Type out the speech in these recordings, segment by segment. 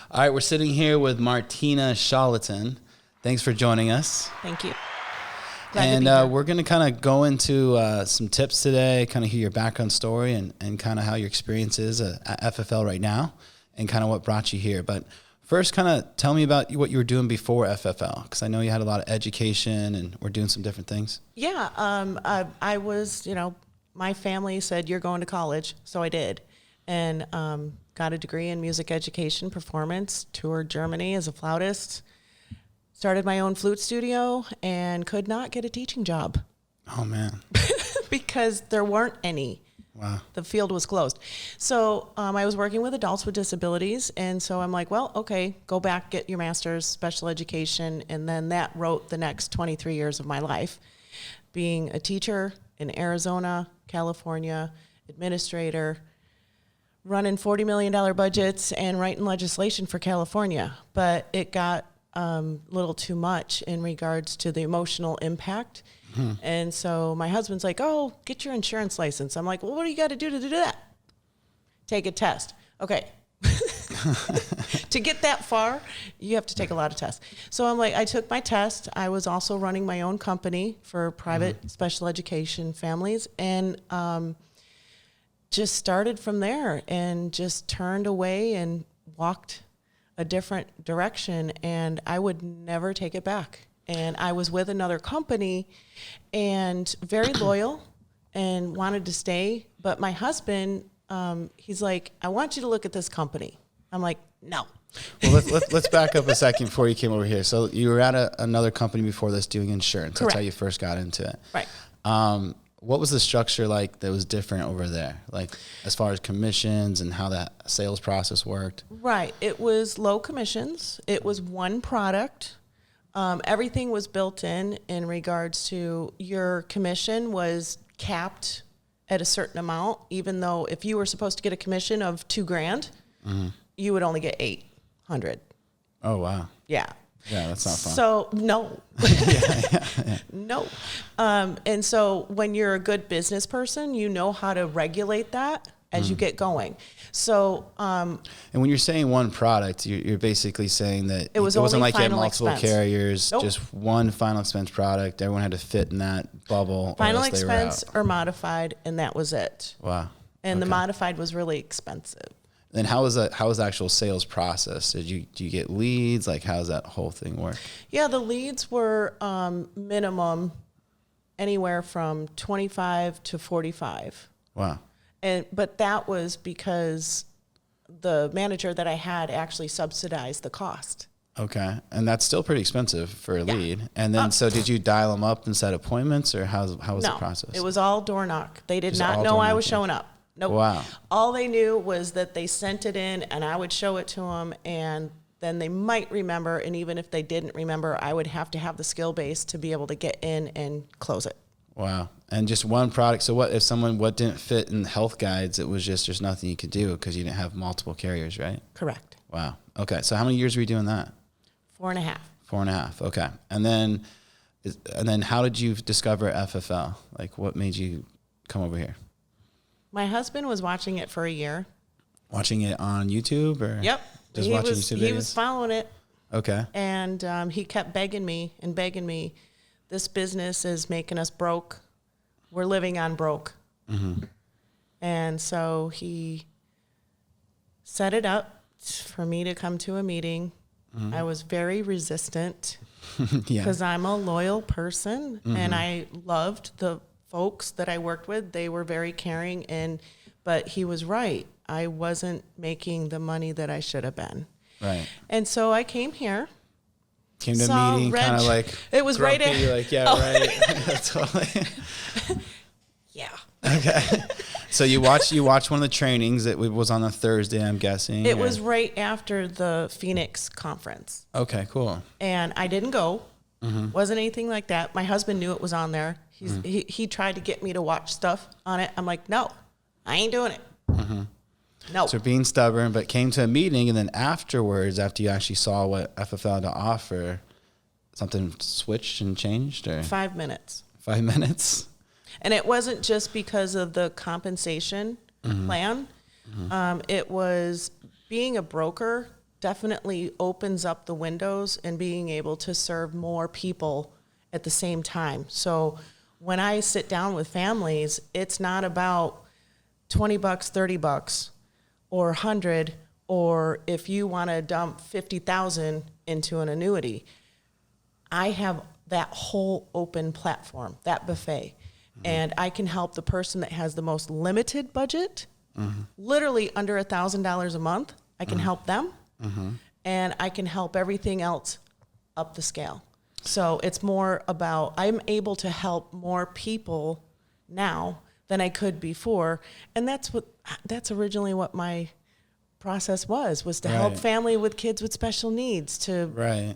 All right, we're sitting here with Martina Sholiton. Thanks for joining us. Thank you. We're going to kind of go into some tips today, kind of hear your background story and kind of how your experience is at FFL right now and kind of what brought you here. But first, kind of tell me about what you were doing before FFL, because I know you had a lot of education and we're doing some different things. Yeah, I was, my family said, you're going to college, so I did. And got a degree in music education, performance, toured Germany as a flautist, started my own flute studio, and could not get a teaching job. Oh, man. Because there weren't any. Wow. The field was closed. So I was working with adults with disabilities, and so I'm like, well, okay, go back, get your master's, special education, and then that wrote the next 23 years of my life, being a teacher in Arizona, California, administrator, running $40 million budgets and writing legislation for California. But it got a little too much in regards to the emotional impact. Mm-hmm. And so my husband's like, oh, get your insurance license. I'm like, well, what do you got to do that? Take a test. Okay. To get that far, you have to take a lot of tests. So I'm like, I took my test. I was also running my own company for private special education families, and just started from there and just turned away and walked a different direction, and I would never take it back. And I was with another company and very loyal and wanted to stay. But my husband, he's like, I want you to look at this company. I'm like, no. Well, let's back up a second before you came over here. So you were at another company before this doing insurance. Correct. That's how you first got into it. Right. What was the structure like that was different over there? Like as far as commissions and how that sales process worked? Right. It was low commissions. It was one product. Everything was built in regards to your commission was capped at a certain amount, even though if you were supposed to get a commission of $2,000, you would only get 800. Oh, wow. Yeah. Yeah, that's not fun. So, no. Yeah. No. And so when you're a good business person, you know how to regulate that as you get going. So, and when you're saying one product, you're basically saying that it wasn't like you had multiple expense. carriers, Nope. just one final expense product. Everyone had to fit in that bubble. Final or else expense they were out. or modified, and that was it. Wow. And the Okay. modified was really expensive. Then how was the actual sales process? Do you get leads? Like how does that whole thing work? Yeah, the leads were minimum anywhere from 25 to 45. Wow. But that was because the manager that I had actually subsidized the cost. Okay. And that's still pretty expensive for a lead. And then, so did you dial them up and set appointments, or how was the process? It was all door knock. They did Just not all know door I was knocking. showing up. Nope. Wow. All they knew was that they sent it in and I would show it to them, and then they might remember. And even if they didn't remember, I would have to have the skill base to be able to get in and close it. Wow. And just one product. So what if what didn't fit in the health guides? It was just, there's nothing you could do because you didn't have multiple carriers, right? Correct. Wow. Okay. So how many years were you doing that? 4.5. 4.5. Okay. And then how did you discover FFL? Like what made you come over here? My husband was watching it for a year. Watching it on YouTube or? Yep. Just watching YouTube videos? He was following it. Okay. And he kept begging me, this business is making us broke. We're living on broke. Mm-hmm. And so he set it up for me to come to a meeting. Mm-hmm. I was very resistant because I'm a loyal person, and I loved the folks that I worked with. They were very caring, but he was right. I wasn't making the money that I should have been. Right. And so I came here. Came to a meeting, kind of like it was grumpy, right at, like, yeah, right. Totally. Yeah. Okay. So you watched one of the trainings that was on a Thursday, I'm guessing. It was right after the Phoenix conference. Okay, cool. And I didn't go. Mm-hmm. Wasn't anything like that. My husband knew it was on there. He tried to get me to watch stuff on it. I'm like, no, I ain't doing it. Mm-hmm. No. So being stubborn, but came to a meeting, and then afterwards, after you actually saw what FFL had to offer, something switched and changed, or 5 minutes. 5 minutes. And it wasn't just because of the compensation plan. Mm-hmm. It was being a broker. definitely opens up the windows and being able to serve more people at the same time. So when I sit down with families, it's not about $20, $30, or 100, or if you want to dump 50,000 into an annuity. I have that whole open platform, that buffet. And I can help the person that has the most limited budget, literally under $1,000 a month. I can help them, and I can help everything else up the scale. So it's more about, I'm able to help more people now than I could before. And that's originally what my process was to help family with kids with special needs to,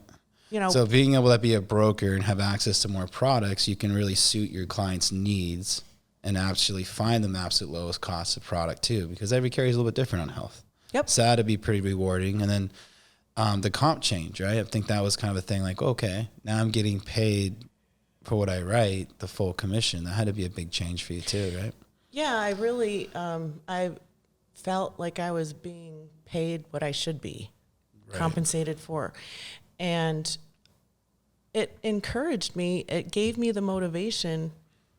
So being able to be a broker and have access to more products, you can really suit your client's needs and actually find them absolute lowest cost of product too, because every carrier is a little bit different on health. Yep. So that'd be pretty rewarding. And then the comp change, right? I think that was kind of a thing like, okay, now I'm getting paid for what I write, the full commission. That had to be a big change for you too, right? Yeah, I really, I felt like I was being paid what I should be compensated for. And it encouraged me, it gave me the motivation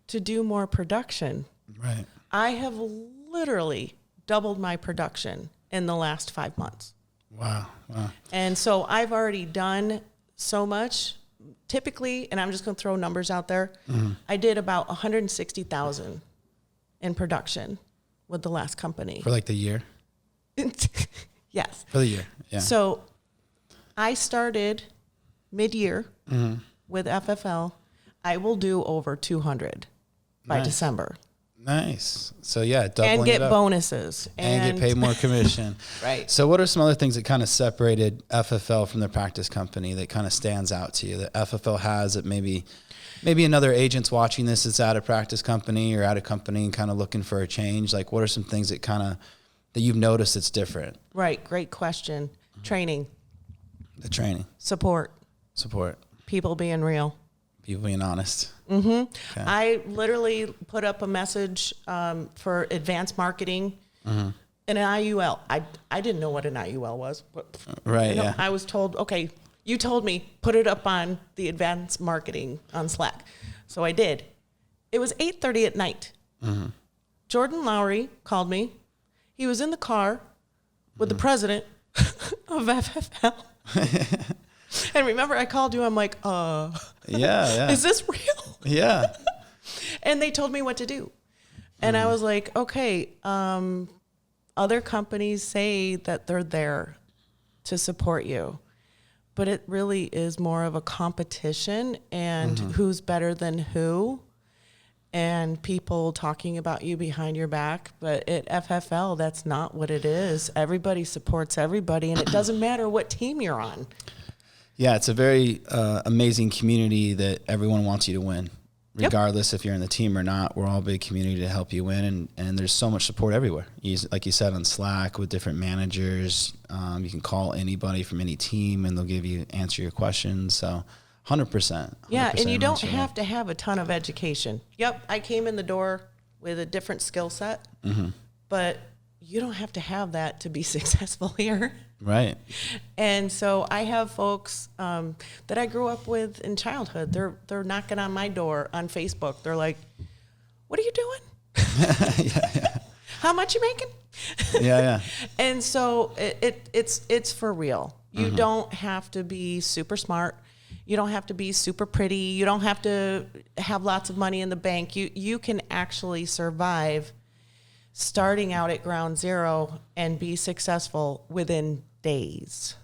to do more production. Right. I have literally doubled my production in the last 5 months. Wow. And so I've already done so much. Typically, and I'm just going to throw numbers out there, I did about 160,000 in production with the last company. For like the year? Yes. For the year, yeah. So I started mid-year with FFL. I will do over 200 by December. Nice. So yeah, doubling and get it up. bonuses And get paid more commission. Right. So what are some other things that kind of separated FFL from the practice company that kind of stands out to you that FFL has that maybe another agent's watching this that's at a practice company or at a company and kind of looking for a change? Like what are some things that that you've noticed that's different? Right. Great question. Training. The training. Support. People being real. People being honest. Okay. I literally put up a message for advanced marketing and an IUL. I didn't know what an IUL was. But, I was told, okay, you told me, put it up on the advanced marketing on Slack. So I did. It was 8:30 at night. Jordan Lowry called me. He was in the car with the president of FFL. And remember, I called you. I'm like, is this real? Yeah. And they told me what to do. And I was like, okay, other companies say that they're there to support you, but it really is more of a competition and who's better than who and people talking about you behind your back. But at FFL, that's not what it is. Everybody supports everybody, and it doesn't matter what team you're on. Yeah, it's a very amazing community that everyone wants you to win. Regardless if you're in the team or not, we're all a big community to help you win, and there's so much support everywhere. Like you said, on Slack with different managers, you can call anybody from any team, and they'll answer your questions. So 100%. Yeah, and you don't have to have a ton of education. Yep, I came in the door with a different skill set, but you don't have to have that to be successful here. Right. And so I have folks that I grew up with in childhood. They're knocking on my door on Facebook. They're like, "What are you doing? How much you making?" Yeah. And so it's for real. You don't have to be super smart. You don't have to be super pretty. You don't have to have lots of money in the bank. You can actually survive starting out at ground zero and be successful within days.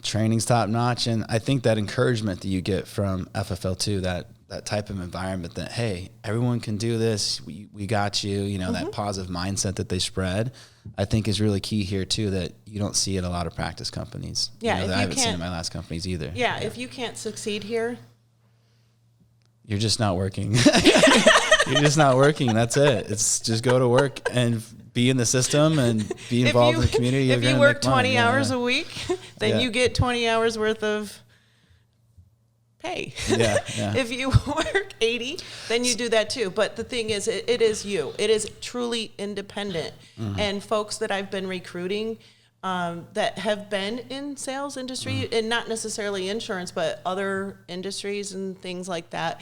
Training's top notch, and I think that encouragement that you get from FFL too, that type of environment that, hey, everyone can do this, we got you, that positive mindset that they spread, I think is really key here too, that you don't see at a lot of practice companies. Yeah, that I haven't seen in my last companies either. Yeah, if you can't succeed here, you're just not working. You're just not working. That's it. It's just go to work and be in the system and be involved in the community. If you work 20 hours a week, then you get 20 hours worth of pay. Yeah. If you work 80, then you do that too. But the thing is, it is you. It is truly independent. And folks that I've been recruiting, that have been in sales industry and not necessarily insurance, but other industries and things like that.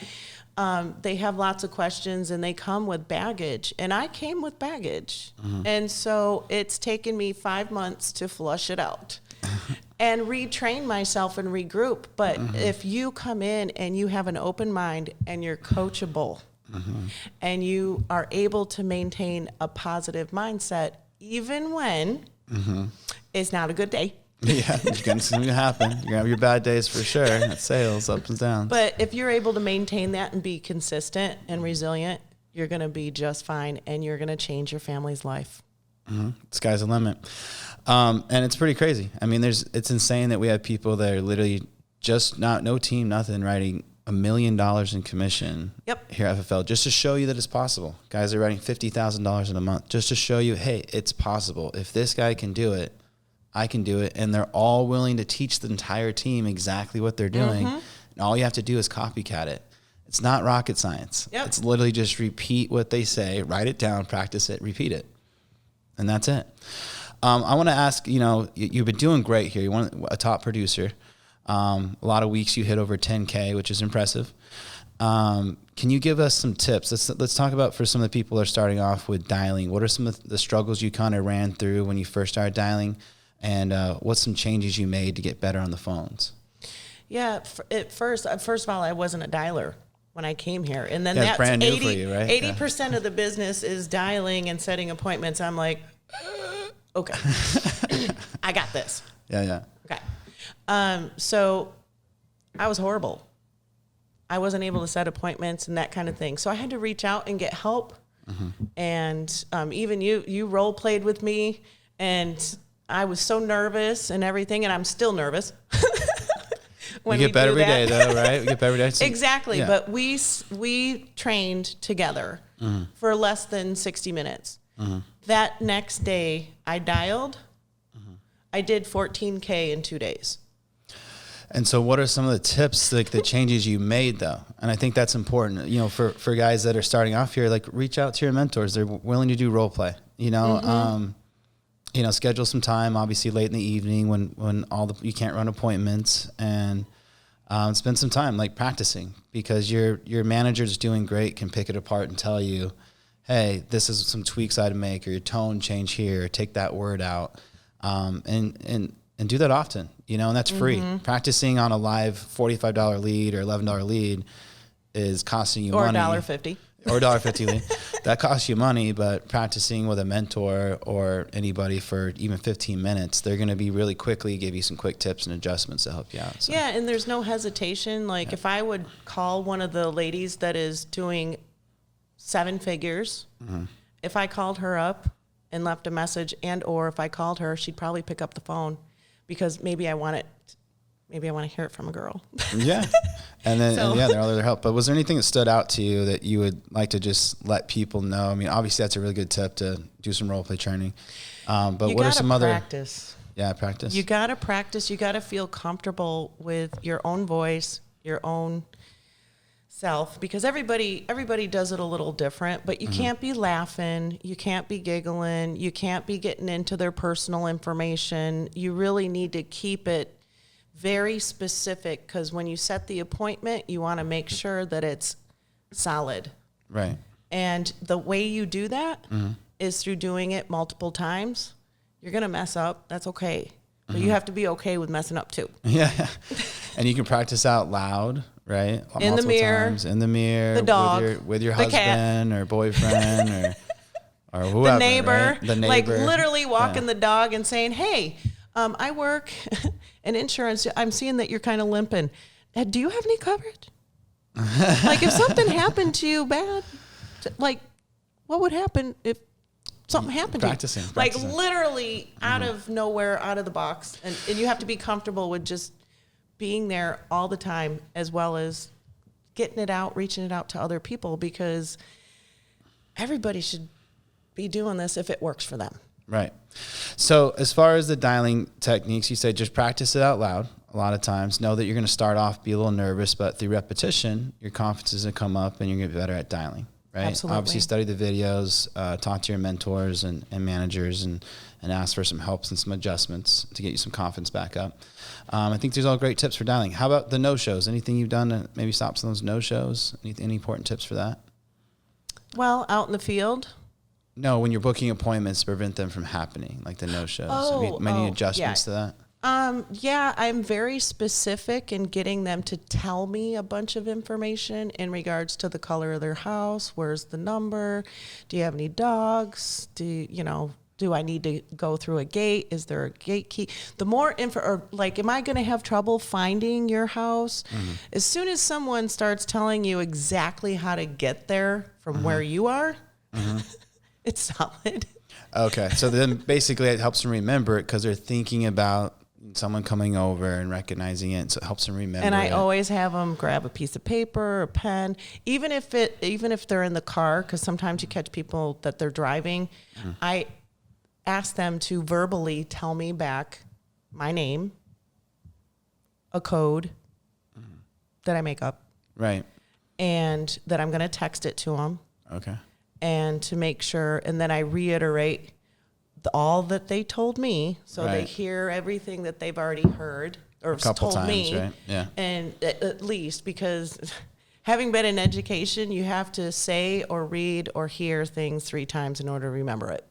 They have lots of questions and they come with baggage, and I came with baggage. And so it's taken me 5 months to flush it out and retrain myself and regroup. But if you come in and you have an open mind and you're coachable and you are able to maintain a positive mindset, even when it's not a good day. Yeah, it's going to happen. You're going to have your bad days for sure. It's sales, ups and downs. But if you're able to maintain that and be consistent and resilient, you're going to be just fine, and you're going to change your family's life. Sky's the limit. And it's pretty crazy. I mean, it's insane that we have people that are literally just no team, nothing, writing $1 million in commission here at FFL, just to show you that it's possible. Guys are writing $50,000 in a month just to show you, hey, it's possible. If this guy can do it, I can do it. And they're all willing to teach the entire team exactly what they're doing. And all you have to do is copycat it. It's not rocket science. It's literally just repeat what they say, write it down, practice it, repeat it. And that's it. I want to ask, you've been doing great here. You're a top producer. A lot of weeks you hit over 10K, which is impressive. Can you give us some tips? Let's talk about, for some of the people that are starting off with dialing, what are some of the struggles you kind of ran through when you first started dialing, and what's some changes you made to get better on the phones? Yeah, first of all, I wasn't a dialer when I came here, and then that's brand new for you, right? 80% of the business is dialing and setting appointments. I'm like, okay, I got this. Yeah. Okay. So I was horrible. I wasn't able to set appointments and that kind of thing. So I had to reach out and get help. And even you role played with me, and I was so nervous and everything, and I'm still nervous. When you get better every day, though, right? We get better every day. Exactly. Yeah. But we trained together for less than 60 minutes. That next day, I dialed. I did 14K in 2 days. And so what are some of the tips, like the changes you made, though? And I think that's important, for guys that are starting off here, like reach out to your mentors. They're willing to do role play, schedule some time, obviously late in the evening when you can't run appointments, and spend some time like practicing, because your manager's doing great, can pick it apart and tell you, hey, this is some tweaks I'd make, or your tone change here, or take that word out. And do that often, and that's free. Practicing on a live $45 lead or $11 lead is costing you money. Or $1.50. Or $1.50 lead. That costs you money, but practicing with a mentor or anybody for even 15 minutes, they're going to be really quickly give you some quick tips and adjustments to help you out. So. Yeah, and there's no hesitation. Like if I would call one of the ladies that is doing 7 figures, if I called her up and left a message, or if I called her, she'd probably pick up the phone, because maybe I want to hear it from a girl. Yeah. And then, they're all there to help. But was there anything that stood out to you that you would like to just let people know? I mean, obviously that's a really good tip, to do some role play training. But what are some other practice? Yeah, practice. You got to practice. You got to feel comfortable with your own voice, your own self, because everybody does it a little different, but you can't be laughing, you can't be giggling, you can't be getting into their personal information. You really need to keep it very specific, because when you set the appointment, you want to make sure that it's solid. Right. And the way you do that is through doing it multiple times. You're going to mess up. That's okay. But you have to be okay with messing up too. Yeah. And you can practice out loud, right? In the mirror. In the mirror. The dog. With your husband or boyfriend or whoever. The neighbor. Right? The neighbor. Like literally walking the dog and saying, hey, I work in insurance. I'm seeing that you're kind of limping. Do you have any coverage? Like if something happened to you bad, like what would happen if something happened to you? Like literally out of nowhere, out of the box. And you have to be comfortable with just being there all the time, as well as getting it out, reaching it out to other people, because everybody should be doing this if it works for them. Right. So as far as the dialing techniques, you say just practice it out loud a lot of times. Know that you're going to start off, be a little nervous, but through repetition, your confidence is going to come up and you're going to be better at dialing. right? Absolutely. Obviously study the videos, talk to your mentors and managers and ask for some help and some adjustments to get you some confidence back up. I think there's all great tips for dialing. How about the no-shows? Anything you've done to maybe stop some of those no-shows? Any important tips for that? Well, out in the field. No, when you're booking appointments to prevent them from happening, like the no-shows. Have you made any adjustments to that? Yeah, I'm very specific in getting them to tell me a bunch of information in regards to the color of their house. Where's the number? Do you have any dogs? Do I need to go through a gate? Is there a gate key? The more info, or like, am I going to have trouble finding your house? Mm-hmm. As soon as someone starts telling you exactly how to get there from where you are, it's solid. Okay. So then basically it helps them remember it because they're thinking about someone coming over and recognizing it. So it helps them remember. And I always have them grab a piece of paper, a pen, even if they're in the car, because sometimes you catch people that they're driving. I ask them to verbally tell me back my name, a code that I make up. Right. And that I'm going to text it to them. Okay. And to make sure, and then I reiterate all that they told me, so they hear everything that they've already heard or told me. Right? Yeah. And at least, because having been in education, you have to say or read or hear things 3 times in order to remember it.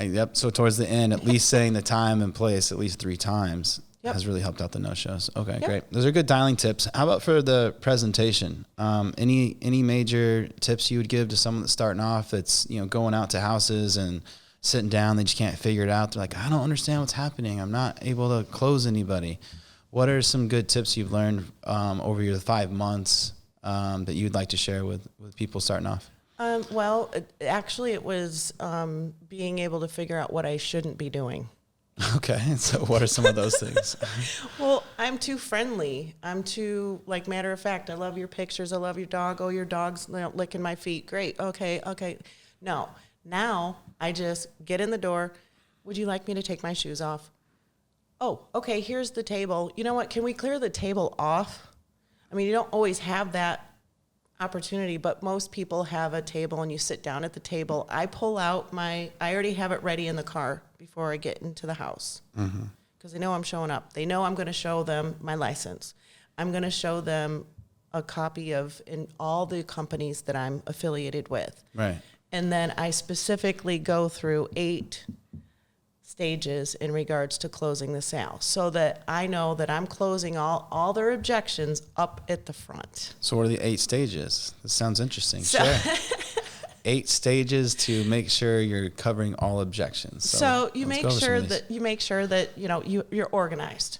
Yep. So towards the end, at least saying the time and place at least 3 times has really helped out the no-shows. Okay, great. Those are good dialing tips. How about for the presentation? Any major tips you would give to someone that's starting off that's going out to houses and sitting down, they just can't figure it out. They're like, I don't understand what's happening. I'm not able to close anybody. What are some good tips you've learned over your 5 months that you'd like to share with people starting off? Well, actually, it was being able to figure out what I shouldn't be doing. Okay, so what are some of those things? Well, I'm too friendly. I'm too, matter of fact, I love your pictures. I love your dog. Oh, your dog's licking my feet. Great. Okay. No. Now I just get in the door. Would you like me to take my shoes off? Oh, okay, here's the table. You know what? Can we clear the table off? I mean, you don't always have that opportunity, but most people have a table and you sit down at the table. I pull out I already have it ready in the car before I get into the house because they know I'm showing up. They know I'm going to show them my license. I'm going to show them a copy of in all the companies that I'm affiliated with. Right. And then I specifically go through 8 stages in regards to closing the sale so that I know that I'm closing all their objections up at the front. So what are the 8 stages? This sounds interesting. Sure. 8 stages to make sure you're covering all objections. So you make sure that you're organized.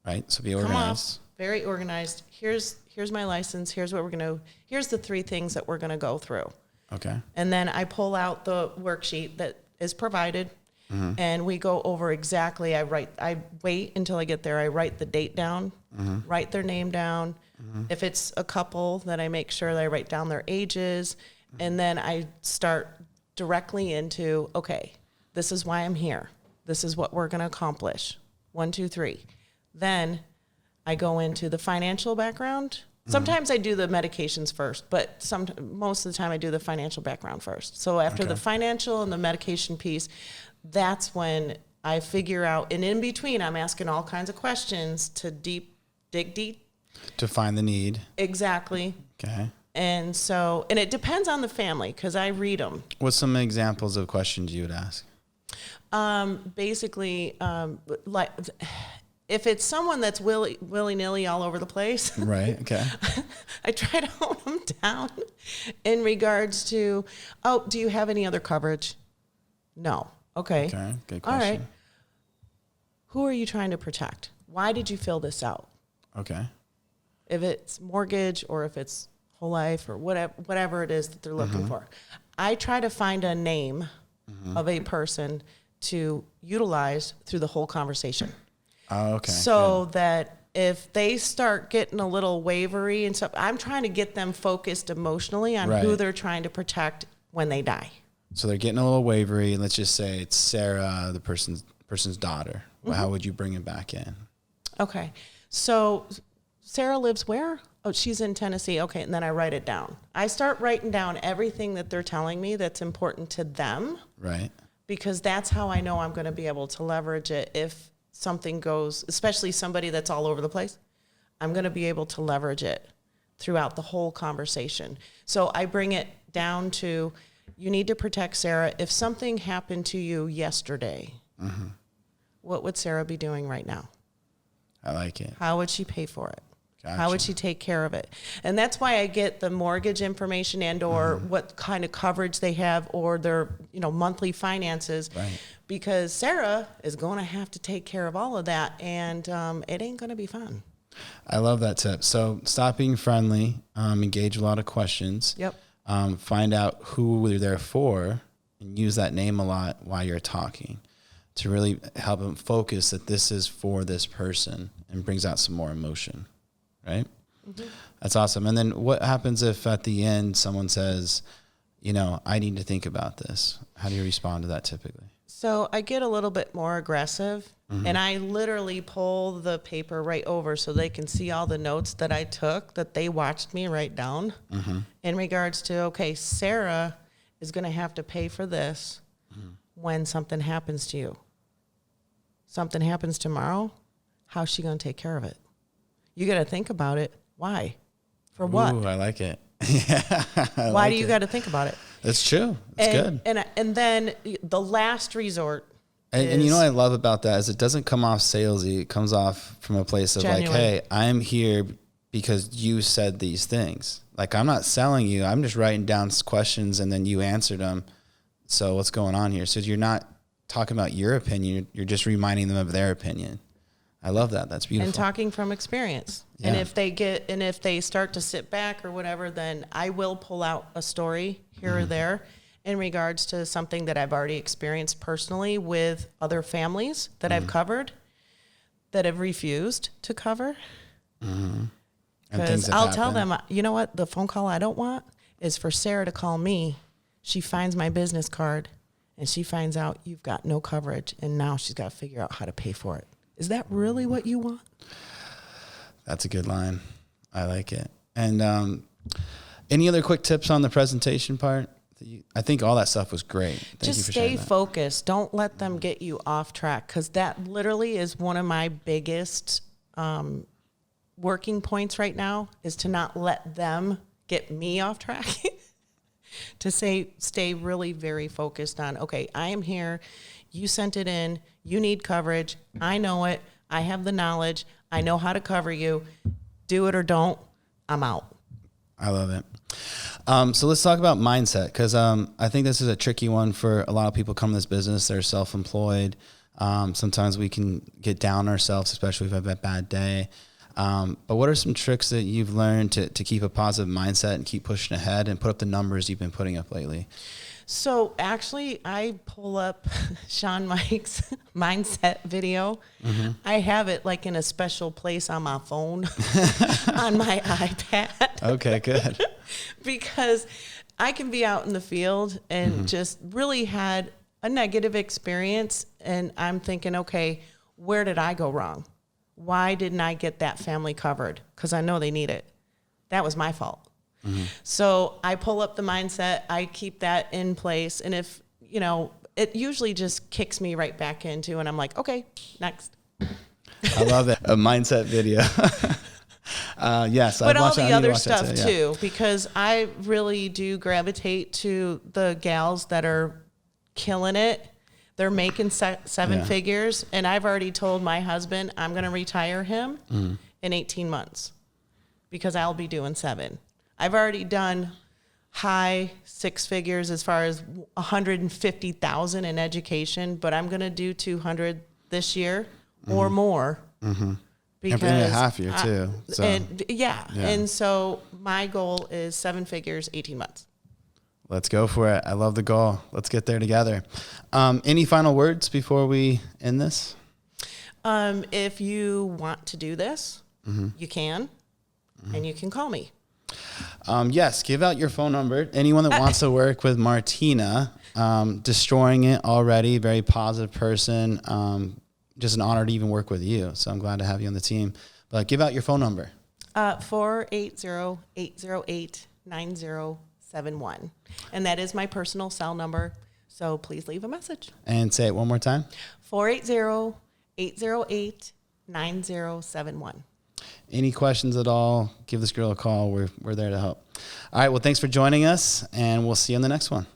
Right. So be organized. Very organized. Here's my license. Here's the 3 things that we're going to go through. Okay. And then I pull out the worksheet that is provided, and we go over exactly. I wait until I get there. I write the date down, write their name down. If it's a couple, then I make sure that I write down their ages, and then I start directly into, okay, this is why I'm here. This is what we're going to accomplish. 1, 2, 3. Then I go into the financial background. Sometimes I do the medications first, but most of the time I do the financial background first. So after the financial and the medication piece, that's when I figure out, and in between I'm asking all kinds of questions to dig deep. To find the need. Exactly. Okay. And it depends on the family because I read them. What's some examples of questions you would ask? Basically, if it's someone that's willy-nilly all over the place, right? Okay. I try to hone them down in regards to, do you have any other coverage? No. Okay. Okay. Good question. All right. Who are you trying to protect? Why did you fill this out? Okay. If it's mortgage or if it's whole life or whatever it is that they're looking for, I try to find a name of a person to utilize through the whole conversation. Oh, okay. So that if they start getting a little wavery and stuff, I'm trying to get them focused emotionally on who they're trying to protect when they die. So they're getting a little wavery, and let's just say it's Sarah, the person's daughter. Well, how would you bring it back in? Okay. So Sarah lives where? Oh, she's in Tennessee. Okay. And then I write it down. I start writing down everything that they're telling me that's important to them. Right. Because that's how I know I'm going to be able to leverage it if something goes, especially somebody that's all over the place. I'm going to be able to leverage it throughout the whole conversation. So I bring it down to, you need to protect Sarah. If something happened to you yesterday, what would Sarah be doing right now? I like it. How would she pay for it? Gotcha. How would she take care of it? And that's why I get the mortgage information and or what kind of coverage they have or their, monthly finances. Right. Because Sarah is going to have to take care of all of that, and it ain't going to be fun. I love that tip. So stop being friendly, engage a lot of questions. Yep. Find out who you're there for and use that name a lot while you're talking to really help them focus that this is for this person and brings out some more emotion. Right? Mm-hmm. That's awesome. And then what happens if at the end someone says, I need to think about this? How do you respond to that typically? So I get a little bit more aggressive, and I literally pull the paper right over so they can see all the notes that I took that they watched me write down in regards to, okay, Sarah is going to have to pay for this when something happens to you. Something happens tomorrow, how's she going to take care of it? You got to think about it. Why? For what? Ooh, I like it. Yeah. Why do you got to think about it? That's true. It's good. And then the last resort. And you know what I love about that is it doesn't come off salesy. It comes off from a place of genuine. Like, hey, I'm here because you said these things. Like, I'm not selling you. I'm just writing down questions and then you answered them. So what's going on here? So you're not talking about your opinion. You're just reminding them of their opinion. I love that. That's beautiful. And talking from experience. Yeah. And if they start to sit back or whatever, then I will pull out a story here or there in regards to something that I've already experienced personally with other families that I've covered that have refused to cover. Because I'll tell them, you know what? The phone call I don't want is for Sarah to call me. She finds my business card and she finds out you've got no coverage, and now she's got to figure out how to pay for it. Is that really what you want? That's a good line. I like it. And any other quick tips on the presentation part? I think all that stuff was great. Just stay focused. Don't let them get you off track, because that literally is one of my biggest working points right now, is to not let them get me off track. To stay really very focused on, okay, I am here. You sent it in. You need coverage. I know it. I have the knowledge. I know how to cover you. Do it or don't. I'm out. I love it. So let's talk about mindset, because I think this is a tricky one for a lot of people come to this business. They're self-employed. Sometimes we can get down on ourselves, especially if we have a bad day. But what are some tricks that you've learned to keep a positive mindset and keep pushing ahead and put up the numbers you've been putting up lately? So actually, I pull up Sean Mike's mindset video. I have it like in a special place on my phone, on my iPad. Okay, good. Because I can be out in the field and just really had a negative experience. And I'm thinking, okay, where did I go wrong? Why didn't I get that family covered? Because I know they need it. That was my fault. So I pull up the mindset, I keep that in place. And if, it usually just kicks me right back into, and I'm like, okay, next. I love it. A mindset video. Yes. But all the other stuff too, because I really do gravitate to the gals that are killing it. They're making seven figures. And I've already told my husband I'm going to retire him in 18 months because I'll be doing 7. I've already done high 6 figures as far as 150,000 in education, but I'm going to do 200 this year or more. Because in a half year too. So. And so my goal is 7 figures, 18 months. Let's go for it. I love the goal. Let's get there together. Any final words before we end this? If you want to do this, you can, and you can call me. Yes, give out your phone number. Anyone that wants to work with Martina, destroying it already, very positive person. Just an honor to even work with you. So I'm glad to have you on the team. But give out your phone number. 480-808-9071. And that is my personal cell number. So please leave a message. And say it one more time. 480-808-9071. Any questions at all, give this girl a call. We're there to help. All right. Well, thanks for joining us, and we'll see you on the next one.